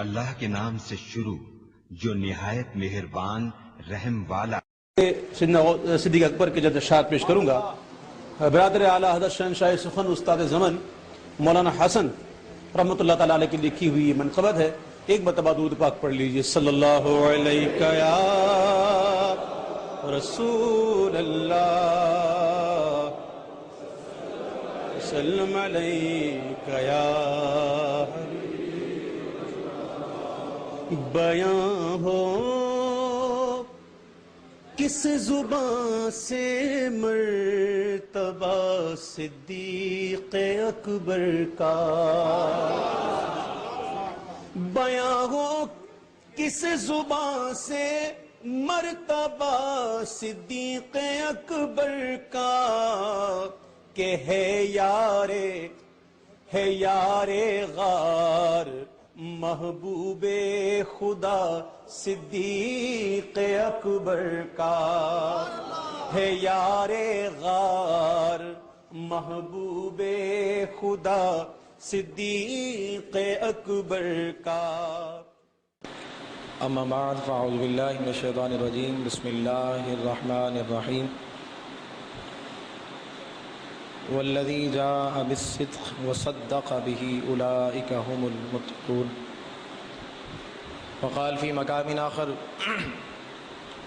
اللہ کے نام سے شروع جو نہایت مہربان رحم والا۔ سیدنا صدیق اکبر کے جد اشعار پیش کروں گا۔ برادر اعلیٰ حضرت شہنشاہ سخن استاد زمن مولانا حسن رحمۃ اللہ تعالیٰ علیہ کی لکھی ہوئی یہ منقبت ہے، ایک مرتبہ درود پاک پڑھ لیجیے۔ صلی اللہ علیہ یا رسول اللہ، سلم علیک یا بیاں ہو کس زبان سے مرتبہ صدیق اکبر کا، بیاں ہو کس زبان سے مرتبہ صدیق اکبر کا، کہ ہے یار غار محبوب خدا صدیق اکبر کا، ہے یار غار محبوب خدا صدیق اکبر کا۔ اما بعد فاعوذ باللہ من الشیطان الرجیم، بسم اللہ الرحمن الرحیم۔ والذی جاء بالصدق وصدق به اولئک هم المتقون۔ وقال فی مقام آخر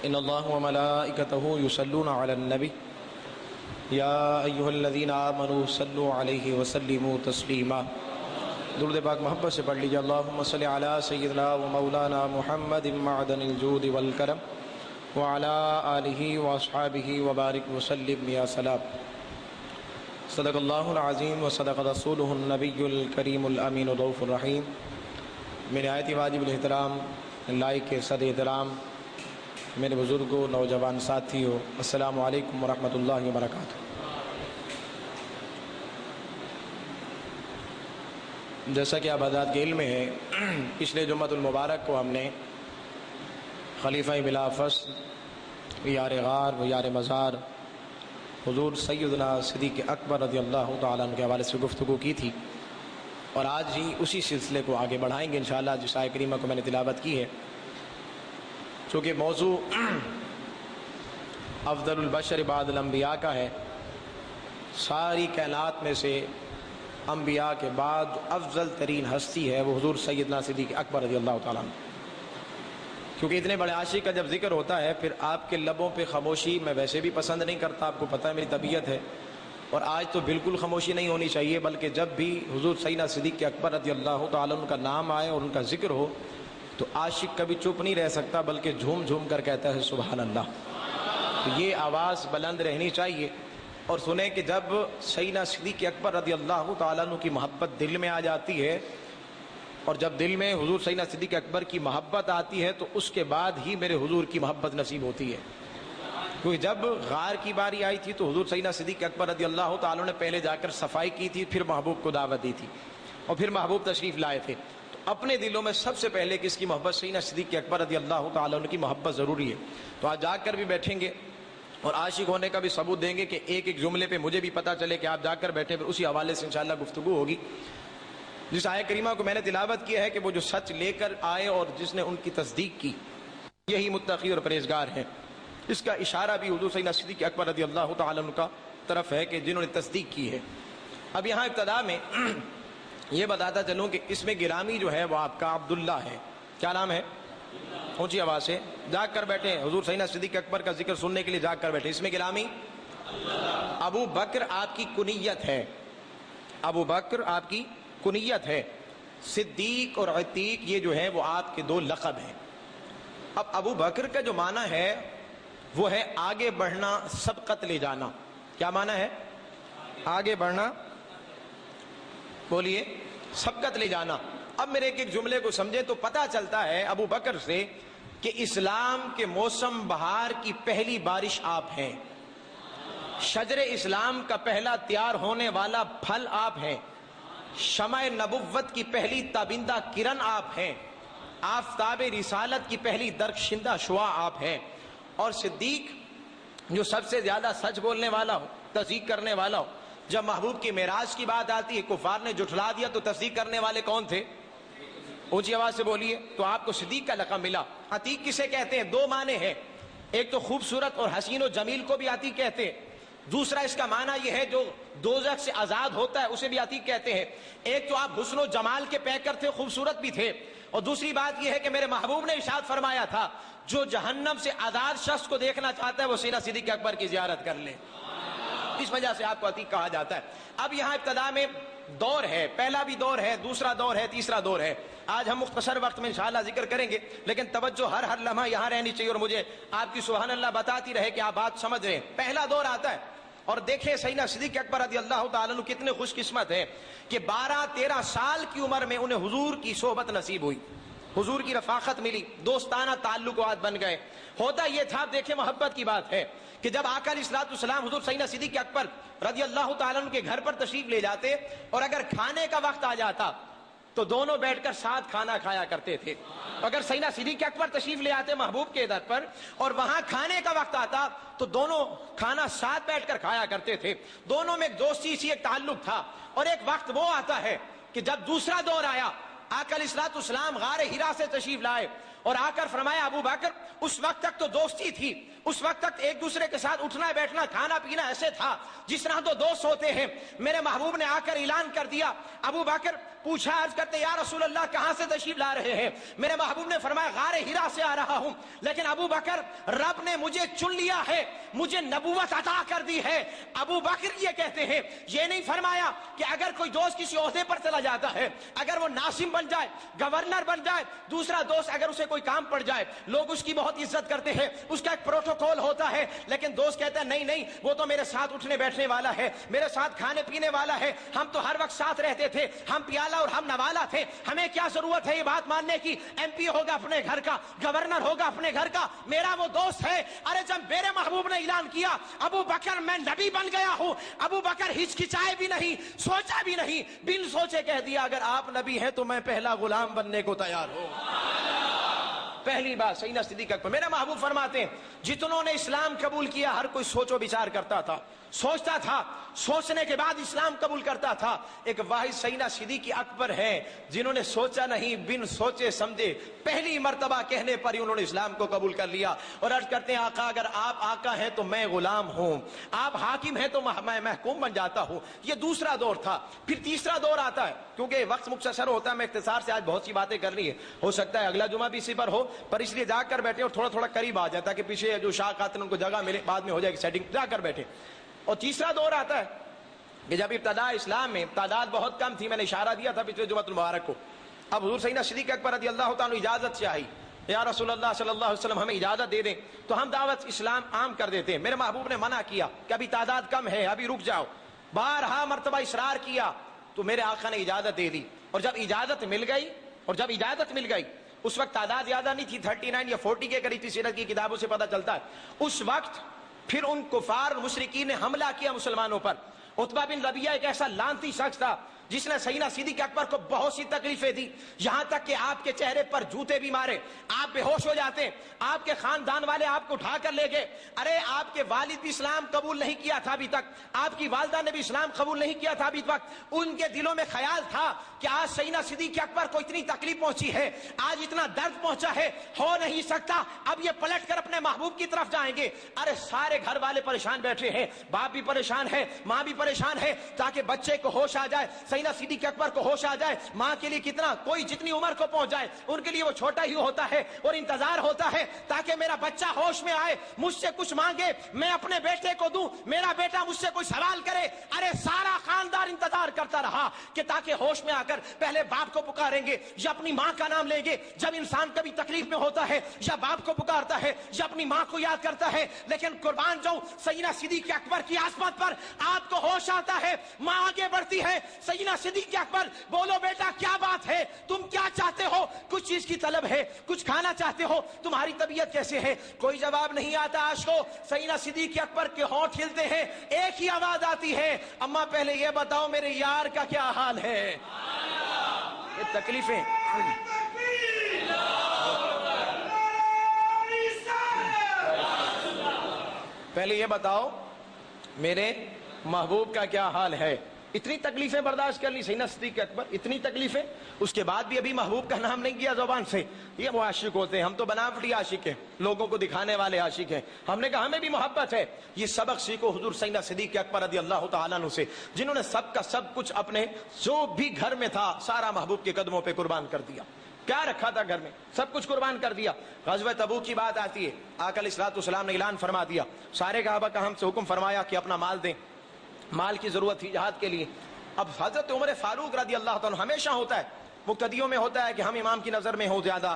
ان اللہ وملائکتہ یصلون علی النبی یا ایھا الذین آمنوا صلوا علیہ وسلموا تسلیما۔ درود پاک محبت سے پڑھ لیجیے۔ اللہم صلی علی سیدنا و مولانا محمد معدن الجود والکرم وعلی آلہ واصحابہ وبارک وسلم یا سلام۔ صدق اللہ العظیم و صدق رسولہ النبی الکریم الامین الرؤوف الرحیم۔ میرے نہایت واجب الاحترام لائق کے صد احترام میرے بزرگوں، نوجوان ساتھیوں، السلام علیکم ورحمۃ اللہ وبرکاتہ۔ جیسا کہ آپ حضرات کے علم میں ہے، پچھلے جمعۃ المبارک کو ہم نے خلیفہ بلا فصل یار غار و یار مزار حضور سیدنا صدیق اکبر رضی اللہ تعالیٰ عنہ کے حوالے سے گفتگو کی تھی، اور آج ہی اسی سلسلے کو آگے بڑھائیں گے انشاءاللہ جس آیت کریمہ کو میں نے تلاوت کی ہے۔ چونکہ موضوع افضل البشر بعد الانبیاء کا ہے، ساری کائنات میں سے انبیاء کے بعد افضل ترین ہستی ہے وہ حضور سیدنا صدیق اکبر رضی اللہ تعالیٰ عنہ۔ کیونکہ اتنے بڑے عاشق کا جب ذکر ہوتا ہے پھر آپ کے لبوں پہ خاموشی میں ویسے بھی پسند نہیں کرتا، آپ کو پتہ ہے میری طبیعت ہے، اور آج تو بالکل خاموشی نہیں ہونی چاہیے، بلکہ جب بھی حضور سیدنا صدیق اکبر رضی اللہ تعالیٰ عنہ کا نام آئے اور ان کا ذکر ہو تو عاشق کبھی چپ نہیں رہ سکتا، بلکہ جھوم جھوم کر کہتا ہے سبحان اللہ۔ تو یہ آواز بلند رہنی چاہیے، اور سنیں کہ جب سیدنا صدیق اکبر رضی اللہ تعالیٰ عنہ کی محبت دل میں آ جاتی ہے، اور جب دل میں حضور سیدنا صدیق اکبر کی محبت آتی ہے تو اس کے بعد ہی میرے حضور کی محبت نصیب ہوتی ہے۔ کیونکہ جب غار کی باری آئی تھی تو حضور سیدنا صدیق اکبر رضی اللہ تعالیٰ نے پہلے جا کر صفائی کی تھی، پھر محبوب کو دعوت دی تھی، اور پھر محبوب تشریف لائے تھے۔ تو اپنے دلوں میں سب سے پہلے کس کی محبت؟ سیدنا صدیق اکبر رضی اللہ تعالیٰ عنہ کی محبت ضروری ہے۔ تو آج جا کر بھی بیٹھیں گے اور عاشق ہونے کا بھی ثبوت دیں گے کہ ایک ایک جملے پہ مجھے بھی پتہ چلے کہ آپ جا کر بیٹھے، پھر اسی حوالے سے انشاءاللہ گفتگو ہوگی۔ جس آیت کریمہ کو میں نے تلاوت کیا ہے کہ وہ جو سچ لے کر آئے اور جس نے ان کی تصدیق کی یہی متقی اور پرہیزگار ہیں، اس کا اشارہ بھی حضور سیدنا صدیق اکبر رضی اللہ تعالیٰ عنہ کا طرف ہے کہ جنہوں نے تصدیق کی ہے۔ اب یہاں ابتدا میں یہ بتاتا چلوں کہ اس میں گرامی جو ہے وہ آپ کا عبداللہ ہے۔ کیا نام ہے؟ اونچی آواز سے جاگ کر بیٹھے، حضور سیدنا صدیق اکبر کا ذکر سننے کے لیے جاگ کر بیٹھے۔ اس میں گرامی ابو بکر آپ کی کنیت ہے، ابو بکر آپ کی کنیت ہے، صدیق اور عتیق یہ جو ہے وہ آپ کے دو لقب ہیں۔ اب ابو بکر کا جو معنی ہے وہ ہے آگے بڑھنا، سبقت لے جانا۔ کیا معنی ہے؟ آگے بڑھنا، بولیے، سبقت لے جانا۔ اب میرے ایک ایک جملے کو سمجھیں تو پتہ چلتا ہے ابو بکر سے کہ اسلام کے موسم بہار کی پہلی بارش آپ ہیں، شجر اسلام کا پہلا تیار ہونے والا پھل آپ ہیں، شمع نبوت کی پہلی تابندہ کرن آپ ہیں، آفتاب رسالت کی پہلی درخشندہ شعاع آپ ہیں، اور صدیق جو سب سے زیادہ سچ بولنے والا ہو، تصدیق کرنے والا ہو۔ جب محبوب کی معراج کی بات آتی ہے، کفار نے جھٹلا دیا تو تصدیق کرنے والے کون تھے؟ اونچی آواز سے بولیے. تو آپ کو صدیق کا لقب ملا. عتیق کسے کہتے ہیں؟ دو معنی ہیں. ایک تو خوبصورت اور حسین و جمیل کو بھی عتیق کہتے ہیں. دوسرا اس کا معنی یہ ہے جو دوزخ سے آزاد ہوتا ہے اسے بھی عتیق کہتے ہیں. ایک تو آپ حسن و جمال کے پیکر تھے, خوبصورت بھی تھے, اور دوسری بات یہ ہے کہ میرے محبوب نے ارشاد فرمایا تھا جو جہنم سے آزاد شخص کو دیکھنا چاہتا ہے وہ سیدھا صدیق اکبر کی زیارت کر لے. اس وجہ سے آپ کو عتیق کہا جاتا ہے. اب یہاں ابتدا میں دور ہے, پہلا بھی دور ہے, دوسرا دور ہے, تیسرا دور ہے. آج ہم مختصر وقت میں انشاءاللہ ذکر کریں گے, لیکن توجہ ہر لمحہ یہاں رہنی چاہیے اور مجھے آپ کی سبحان اللہ بتاتی رہے کہ آپ بات سمجھ رہے ہیں. پہلا دور آتا ہے اور دیکھیں سیدنا صدیق اکبر رضی اللہ تعالیٰ عنہ کتنے خوش قسمت ہیں کہ 12-13 سال کی عمر میں انہیں حضور کی صحبت نصیب ہوئی, حضور کی رفاقت ملی, دوستانہ تعلقات بن گئے. ہوتا یہ تھا, دیکھیں محبت کی بات ہے کہ جب آقا علیہ الصلوۃ والسلام حضور سیدنا صدیق اکبر رضی اللہ تعالیٰ عنہ کے گھر پر تشریف لے جاتے اور اگر کھانے کا وقت آ جاتا تو دونوں بیٹھ کر ساتھ کھانا کھایا کرتے تھے. اگر سیدنا صدیق اکبر تشریف لے آتے محبوب کے در پر اور وہاں کھانے کا وقت آتا تو دونوں کھانا ساتھ بیٹھ کر کھایا کرتے تھے. دونوں میں ایک دوستی سی, ایک تعلق تھا. اور ایک وقت وہ آتا ہے کہ جب دوسرا دور آیا, آقا علیہ الصلوۃ والسلام غار حرا سے تشریف لائے اور آ کر فرمایا ابو بکر, اس وقت تک تو دوستی تھی, اس وقت تک ایک دوسرے کے ساتھ اٹھنا بیٹھنا کھانا پینا ایسے تھا جس طرح دو دوست ہوتے ہیں. میرے محبوب نے آ کر اعلان کر دیا. ابو بکر پوچھا, عرض کرتے یا رسول اللہ کہاں سے تشریف لا رہے ہیں؟ میرے محبوب نے فرمایا غار حرا سے آ رہا ہوں, لیکن ابو بکر رب نے مجھے چن لیا ہے, مجھے نبوت عطا کر دی ہے. ابو بکر یہ کہتے ہیں, یہ نہیں فرمایا کہ اگر کوئی دوست کسی عہدے پر چلا جاتا ہے, اگر وہ ناظم بن جائے, گورنر بن جائے, دوسرا دوست اگر اسے کوئی کام پڑ جائے, لوگ اس کی بہت عزت کرتے ہیں, اس کا ایک پروٹوکول ہوتا ہے, لیکن دوست کہتا ہے نہیں وہ تو میرے ساتھ اٹھنے بیٹھنے والا ہے, میرے ساتھ کھانے پینے والا ہے, ہم تو ہر وقت ساتھ رہتے تھے, ہم پیالہ اور ہم نوالا تھے, ہمیں کیا ضرورت ہے یہ بات ماننے کی, ایم پی ہوگا اپنے گھر کا, گورنر ہوگا اپنے گھر کا, میرا وہ دوست ہے. ارے جب میرے محبوب نے اعلان کیا ابو بکر میں نبی بن گیا ہوں, ابو بکر ہچکچائے بھی نہیں, سوچا بھی نہیں, بن سوچے کہہ دیا اگر آپ نبی ہیں تو میں پہلا غلام بننے کو تیار ہوں. پہلی بات سیدنا صدیق اکبر. میرے محبوب فرماتے ہیں جتنوں نے اسلام قبول کیا ہر کوئی سوچ و بچار کرتا تھا, سوچتا تھا, سوچنے کے بعد اسلام قبول کرتا تھا. ایک واحد سیدنا صدیق اکبر ہیں جنہوں نے سوچا نہیں, بن سوچے سمجھے پہلی مرتبہ کہنے پر ہی انہوں نے اسلام کو قبول کر لیا اور عرض کرتے ہیں آقا اگر آپ آقا ہیں تو میں غلام ہوں, آپ حاکم ہیں تو میں محکوم بن جاتا ہوں. یہ دوسرا دور تھا. پھر تیسرا دور آتا ہے, کیونکہ وقت مختصر ہوتا ہے, میں اختصار سے آج بہت سی باتیں کرنی ہے, ہو سکتا ہے اگلا جمعہ بھی اسی پر ہو, پر اس لیے جا کر بیٹھے اور تھوڑا تھوڑا قریب آ جاتا ہے کہ پیچھے جو شاہ قاتل ان کو جگہ ملے, بعد میں ہو جائے گی سیٹنگ, جا کر بیٹھے. اور تیسرا دور آتا ہے کہ جب ابتدا اسلام میں تعداد بہت کم تھی, میں نے اشارہ دیا تھا پچھلے جمعہ المبارک کو, اب حضور سیدنا صدیق اکبر رضی اللہ تعالیٰ اجازت چاہی, یا رسول اللہ صلی اللہ علیہ وسلم ہمیں اجازت دے دیں تو ہم دعوت اسلام عام کر دیتے ہیں. میرے محبوب نے منع کیا کہ ابھی تعداد کم ہے, ابھی رک جاؤ. بارہا مرتبہ اصرار کیا تو میرے آقا نے اجازت دے دی, اور جب اجازت مل گئی اس وقت تعداد زیادہ نہیں تھی, 39 یا 40 کے قریب تھی, سیرت کی کتابوں سے پتہ چلتا ہے. اس وقت پھر ان کفار اور مشرکین نے حملہ کیا مسلمانوں پر. عتبہ بن ربیعہ ایک ایسا لعنتی شخص تھا جس نے سیدنا صدیق اکبر کو بہت سی تکلیفیں دی, یہاں تک کہ آپ کے چہرے پر جوتے بھی مارے, آپ بے ہوش ہو جاتے, آپ کے خاندان والے آپ کو اٹھا کر لے گئے. ارے آپ کے والد بھی اسلام قبول نہیں کیا تھا ابھی تک, آپ کی والدہ نے بھی اسلام قبول نہیں کیا تھا ابھی تک. ان کے دلوں میں خیال تھا کہ آج سیدنا صدیق اکبر کو اتنی تکلیف پہنچی ہے, آج اتنا درد پہنچا ہے, ہو نہیں سکتا اب یہ پلٹ کر اپنے محبوب کی طرف جائیں گے. ارے سارے گھر والے پریشان بیٹھے ہیں, باپ بھی پریشان ہے, ماں بھی پریشان ہے, تاکہ بچے کو ہوش آ جائے, سیدنا صدیق اکبر کو ہوش آ جائے. ماں کے لیے کتنا, کوئی جتنی عمر کو پہنچ جائے ان کے لیے وہ چھوٹا ہی ہوتا ہے, اور انتظار ہوتا ہے تاکہ میرا بچہ ہوش میں آئے, مجھ سے کچھ مانگے, میں اپنے بیٹے کو دوں, میرا بیٹا مجھ سے کوئی سوال کرے. ارے سارا خاندان انتظار کرتا رہا کہ تاکہ ہوش میں آ کر پہلے باپ کو پکاریں گے یا اپنی ماں کا نام لیں گے. جب انسان کبھی تکلیف میں ہوتا ہے یا باپ کو پکارتا ہے یا اپنی ماں کو یاد کرتا ہے, لیکن قربان جاؤں سیدنا صدیق اکبر کی عظمت پر آپ کو ہوش آتا ہے, ماں آگے بڑھتی ہے, سیدنا صدیق اکبر بولو بیٹا کیا بات ہے, تم کیا چاہتے ہو, کچھ چیز کی طلب ہے, کچھ کھانا چاہتے ہو, تمہاری طبیعت کیسے ہے. کوئی جواب نہیں آتا. عاشقو سیدنا صدیق اکبر کے ہونٹ ہلتے ہیں, ایک ہی آواز آتی ہے, اماں پہلے یہ بتاؤ میرے یار کا کیا حال ہے. یہ تکلیفیں, پہلے یہ بتاؤ میرے محبوب کا کیا حال ہے. اتنی تکلیفیں برداشت کر لی سیدنا صدیق اکبر، اتنی تکلیفیں، اس کے بعد بھی ابھی محبوب کا نام نہیں کیا زبان سے. یہ وہ عاشق ہوتے ہیں، ہم تو بناوٹی عاشق ہیں، لوگوں کو دکھانے والے عاشق ہیں. ہم نے کہا ہمیں بھی محبت ہے. یہ سبق سیکھو حضور سیدنا صدیق اکبر رضی اللہ تعالیٰ عنہ سے، جنہوں نے سب کا سب کچھ اپنے جو بھی گھر میں تھا سارا محبوب کے قدموں پہ قربان کر دیا. کیا رکھا تھا گھر میں، سب کچھ قربان کر دیا. غزوہ تبوک کی بات آتی ہے، آقا علیہ الصلوۃ والسلام نے اعلان فرما دیا، سارے صحابہ کا ہم سے حکم فرمایا کہ اپنا مال دیں، مال کی ضرورت تھی جہاد کے لیے. اب حضرت عمر فاروق رضی اللہ تعالیٰ ہمیشہ ہوتا ہے، مقتدیوں میں ہوتا ہے کہ ہم امام کی نظر میں ہوں زیادہ،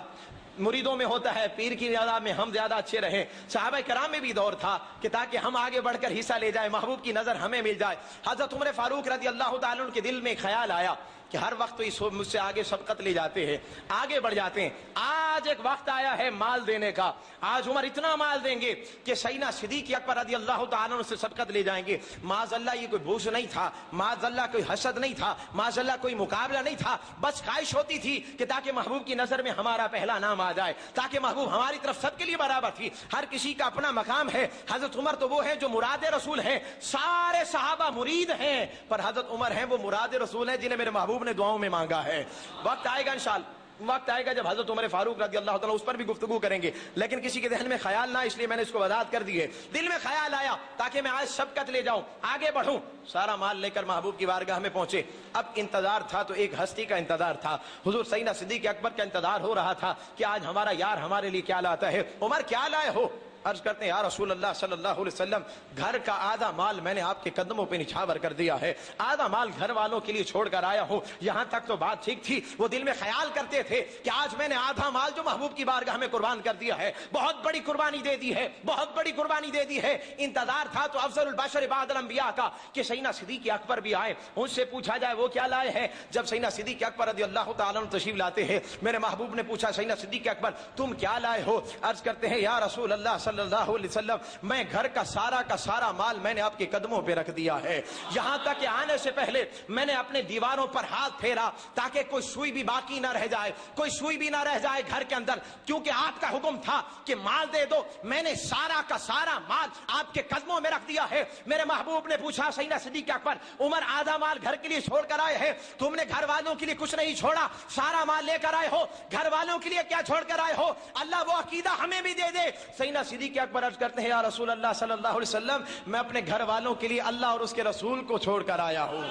مریدوں میں ہوتا ہے پیر کی زیادہ میں ہم زیادہ اچھے رہیں. صحابہ کرام میں بھی دور تھا کہ تاکہ ہم آگے بڑھ کر حصہ لے جائیں، محبوب کی نظر ہمیں مل جائے. حضرت عمر فاروق رضی اللہ تعالیٰ عنہ کے دل میں خیال آیا کہ ہر وقت تو اس مجھ سے آگے سبقت لے جاتے ہیں، آگے بڑھ جاتے ہیں، آج ایک وقت آیا ہے مال دینے کا. آج عمر اتنا مال دیں گے کہ سیدنا صدیق اکبر رضی اللہ تعالیٰ عنہ سے سبقت لے جائیں گے. معاذ اللہ یہ کوئی بوجھ نہیں تھا، معاذ اللہ کوئی حسد نہیں تھا، معاذ اللہ کوئی مقابلہ نہیں تھا، بس خواہش ہوتی تھی کہ تاکہ محبوب کی نظر میں ہمارا پہلا نام آ جائے، تاکہ محبوب ہماری طرف سب کے لیے برابر تھی. ہر کسی کا اپنا مقام ہے. حضرت عمر تو وہ ہیں جو مراد رسول ہیں، سارے صحابہ مرید ہیں، پر حضرت عمر ہیں وہ مراد رسول ہیں جنہیں میرے محبوب نے دعاؤں میں مانگا ہے. وقت آئے گا انشاءاللہ، وقت آئے گا جب حضرت عمر فاروق رضی اللہ تعالیٰ اس پر بھی گفتگو کریں گے، لیکن کسی کے ذہن میں خیال نہ، اس لیے میں نے اس کو وضاحت کر دی ہے. دل میں خیال آیا تاکہ میں آج سبقت لے جاؤں، آگے بڑھوں. سارا مال لے کر محبوب کی بارگاہ میں پہنچے. اب انتظار تھا تو ایک ہستی کا انتظار تھا، حضور سیدنا صدیق اکبر کا انتظار ہو رہا تھا کہ آج ہمارا یار ہمارے لیے کیا لاتا ہے. عمر کیا لائے ہو؟ عرض کرتے ہیں یا رسول اللہ صلی اللہ علیہ وسلم، گھر کا آدھا مال میں نے آپ کے قدموں پہ نچھاور کر دیا ہے، آدھا مال گھر والوں کے لیے چھوڑ کر آیا ہوں. یہاں تک تو بات ٹھیک تھی، وہ دل میں خیال کرتے تھے کہ آج میں نے آدھا مال جو محبوب کی بارگاہ میں قربان کر دیا ہے، بہت بڑی قربانی دے دی ہے، بہت بڑی قربانی دے دی ہے. انتظار تھا تو افضل البشر بعد الانبیاء کا کہ سیدنا صدیق اکبر بھی آئے، ان سے پوچھا جائے وہ کیا لائے ہیں. جب سیدنا صدیق اکبر رضی اللہ تعالیٰ عنہ تشریف لاتے ہیں، میرے محبوب نے پوچھا سیدنا صدیق اکبر تم کیا لائے ہو؟ عرض کرتے ہیں یا رسول اللہ صلی اللہ علیہ وسلم، میں گھر کا سارا مال میں نے آپ کے قدموں پہ رکھ دیا ہے. یہاں تک کہ آنے سے پہلے میں نے اپنے دیواروں پر ہاتھ پھیرا تاکہ کوئی سوئی بھی باقی نہ رہ جائے، کوئی سوئی بھی نہ رہ جائے گھر کے اندر، کیونکہ آپ کا حکم تھا کہ مال دے دو. میں نے سارا کا سارا مال آپ کے قدموں میں رکھ دیا ہے. میرے محبوب نے پوچھا سیدنا صدیق اکبر، عمر آدھا مال گھر کے لیے چھوڑ کر آئے ہیں، تم نے گھر والوں کے لیے کچھ نہیں چھوڑا، سارا مال لے کر آئے ہو، گھر والوں کے لیے کیا چھوڑ کر آئے ہو؟ اللہ وہ عقیدہ ہمیں بھی دے دے. سیدنا صدیق اکبر عرض کرتے ہیں یا رسول اللہ صلی اللہ علیہ وسلم، میں اپنے گھر والوں کے لیے اللہ اور اس کے رسول کو چھوڑ کر آیا ہوں.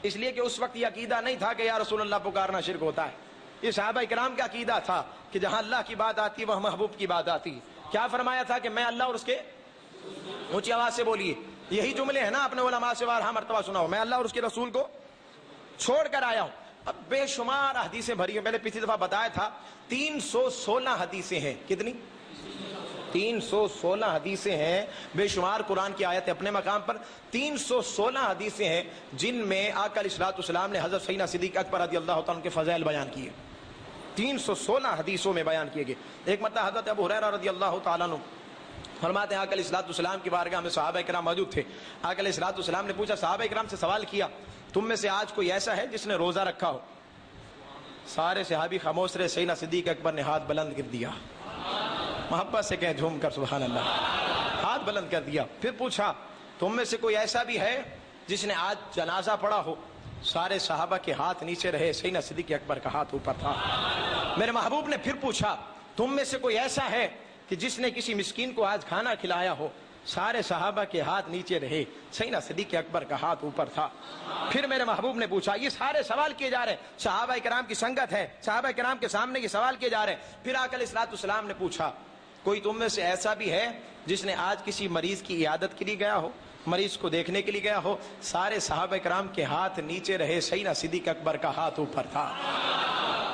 اس لیے کہ اس وقت یہ عقیدہ نہیں تھا کہ یا رسول اللہ پکارنا شرک ہوتا ہے. یہ صحابہ کرام کا عقیدہ تھا کہ جہاں اللہ کی بات آتی وہ محبوب کی بات آتی. کیا فرمایا تھا کہ میں اللہ اور اس کے، اونچی آواز سے بولیے، یہی جملے ہیں نا اپنے علماء سے بارہا مرتبہ سنا ہو، میں اللہ اور اس کے رسول کو چھوڑ کر آیا ہوں. اب بے شمار حدیثیں بھری ہیں، میں نے پچھلی دفعہ بتایا تھا 316 حدیثیں ہیں. کتنی؟ 316 حدیثیں ہیں. بے شمار قرآن کی آیت اپنے مقام پر 316 حدیثیں ہیں جن میں آقا علیہ الصلوۃ والسلام نے حضرت سیدنا صدیق اکبر رضی اللہ تعالیٰ عنہ کے فضائل بیان کیے. 316 حدیثوں میں بیان کیے گئے. ایک مرتبہ حضرت ابو ہریرہ رضی اللہ تعالیٰ عنہ فرماتے ہیں آقا علیہ الصلوۃ والسلام کی بارگاہ میں صحابہ کرام موجود تھے. آقا علیہ الصلوۃ والسلام نے پوچھا، صحابہ کرام سے سوال کیا، تم میں سے آج کوئی ایسا ہے جس نے روزہ رکھا ہو؟ سارے صحابی خاموش رہے. سیدنا صدیق اکبر نے ہاتھ بلند کر دیا، محبت سے کہیں جھوم کر سبحان اللہ، ہاتھ بلند کر دیا. پھر پوچھا تم میں سے کوئی ایسا بھی ہے جس نے آج جنازہ پڑھا ہو؟ سارے صحابہ کے ہاتھ نیچے رہے، سیدنا صدیق اکبر کا ہاتھ اوپر تھا. میرے محبوب نے پھر پوچھا تم میں سے کوئی ایسا ہے کہ جس نے کسی مسکین کو آج کھانا کھلایا ہو؟ سارے صحابہ کے ہاتھ نیچے رہے، سیدنا صدیق اکبر کا ہاتھ اوپر تھا. پھر میرے محبوب نے پوچھا، یہ سارے سوال کیے جا رہے ہیں، صحابہ کرام کی سنگت ہے، صحابہ کرام کے سامنے یہ سوال کیے جا رہے ہیں. پھر آقا علیہ الصلوۃ والسلام نے پوچھا کوئی تم میں سے ایسا بھی ہے جس نے آج کسی مریض کی عیادت کے لیے گیا ہو، مریض کو دیکھنے کے لیے گیا ہو؟ سارے صحابہ کرام کے ہاتھ نیچے رہے، سیدنا صدیق اکبر کا ہاتھ اوپر تھا.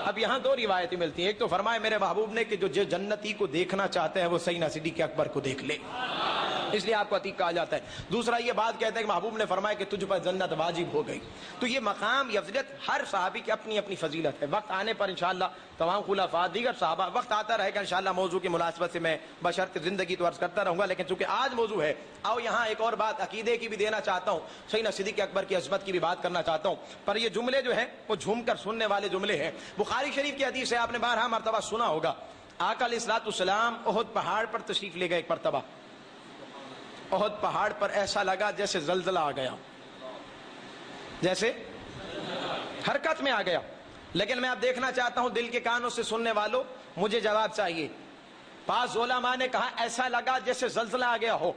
اب یہاں دو روایتیں ملتی ہیں. ایک تو فرمایا میرے محبوب نے کہ جو جنتی کو دیکھنا چاہتا ہے وہ سیدنا صدیق اکبر کو دیکھ لے، اس لیے آپ کو عتیق کہا جاتا ہے. دوسرا یہ بات کہتے ہیں کہ محبوب نے فرمایا کہ تجھ پر جنت واجب ہو گئی. تو یہ مقام، یہ فضیلت ہر صحابی کی اپنی اپنی فضیلت ہے. وقت آنے پر انشاءاللہ تمام خلفاء، دیگر صحابہ، وقت آتا رہے گا انشاءاللہ موضوع کی مناسبت سے میں بشرط زندگی تو عرض کرتا رہوں گا، لیکن چونکہ آج موضوع ہے، آؤ یہاں ایک اور بات عقیدے کی بھی دینا چاہتا ہوں، سیدنا صدیق اکبر کی عظمت کی بھی بات کرنا چاہتا ہوں. پر یہ جملے جو ہیں وہ جھوم کر سننے والے جملے ہیں. بخاری شریف کی حدیث ہے، آپ نے بارہا مرتبہ سنا ہوگا. آقا علیہ الصلوۃ والسلام احد پہاڑ پر تشریف لے گئے. ایک مرتبہ احد پہاڑ پر ایسا لگا جیسے زلزلہ آ گیا. جیسے حرکت میں آ گیا. لیکن میں اب دیکھنا چاہتا ہوں دل کے کانوں سے سننے والوں, مجھے جواب چاہیے. بعض علماء نے کہا ایسا لگا جیسے زلزلہ آ گیا ہو,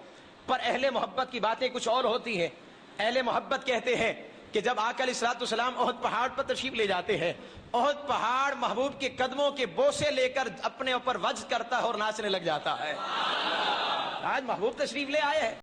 پر اہل محبت کی باتیں کچھ اور ہوتی ہیں. اہل محبت کہتے ہیں کہ جب آقا علیہ الصلوۃ والسلام احد پہاڑ پر تشریف لے جاتے ہیں, احد پہاڑ محبوب کے قدموں کے بوسے لے کر اپنے اوپر وجد کرتا ہے اور ناچنے لگ جاتا ہے. آج محبوب تشریف لے آئے ہیں.